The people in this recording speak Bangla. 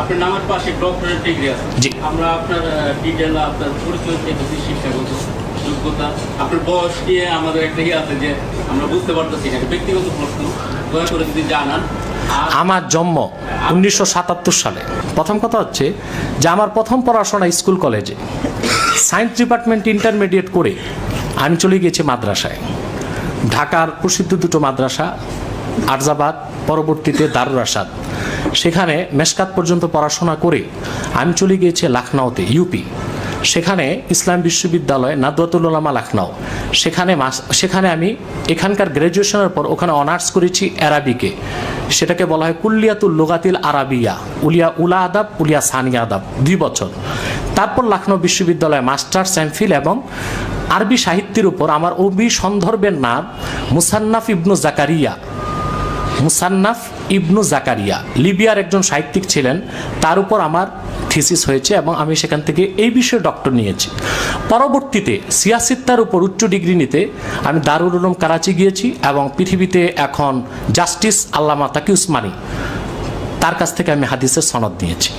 আপনার নামের পাশে ডক্টরেট ডিগ্রি আছে। জি। আমরা আপনার ডিটেল আপনার পরিচয় পেতেছি, শিক্ষাগত যোগ্যতা, আপনার বয়স নিয়ে আমাদের একটা আছে যে আমরা বুঝতে পারতেছি না। ব্যক্তিগত প্রশ্ন দয়া করে যদি জানান। আমার জন্ম 1977 সালে। প্রথম কথা হচ্ছে যে আমার প্রথম পড়াশোনা স্কুল কলেজে, সায়েন্স ডিপার্টমেন্ট ইন্টারমিডিয়েট করে আমি চলে গিয়েছি মাদ্রাসায়। ঢাকার প্রসিদ্ধ দুটো মাদ্রাসা, আরজাবাদ, পরবর্তীতে দারুল রাশাদ। সেখানে মেশকাত পর্যন্ত পড়াশোনা করে আমি চলে গিয়েছি লখনউতে, ইউপি। সেখানে ইসলাম বিশ্ববিদ্যালয় নাদওয়াতুল উলামা লখনউ, সেখানে আমি এখানকার গ্র্যাজুয়েশনের পর ওখানে অনার্স করেছি অ্যারাবিকে। সেটাকে বলা হয় কুল্লিয়াতুল লুগাতিল আরাবিয়া, উলা আদাব, উলিয়া সানিয়া আদাব, 2 বছর। তারপর লখনউ বিশ্ববিদ্যালয়ে মাস্টার্স এমফিল এবং আরবি সাহিত্যের উপর আমার অভিসন্দর্ভের নাম মুসান্নাফ ইবনু জাকারিয়া। মুসান্নাফ ইবনু জাকারিয়া লিবিয়ার একজন সাহিত্যিক ছিলেন, তার উপর আমার থিসিস হয়েছে এবং আমি সেখান থেকে এই বিষয়ে ডক্টর নিয়েছি। পরবর্তীতে সিয়াসিত্তার উপর উচ্চ ডিগ্রি নিতে আমি দারুল উলুম করাচি গিয়েছি এবং পৃথিবীতে এখন জাস্টিস আল্লামা তাকি উসমানী, তার কাছ থেকে আমি হাদিসের সনদ নিয়েছি।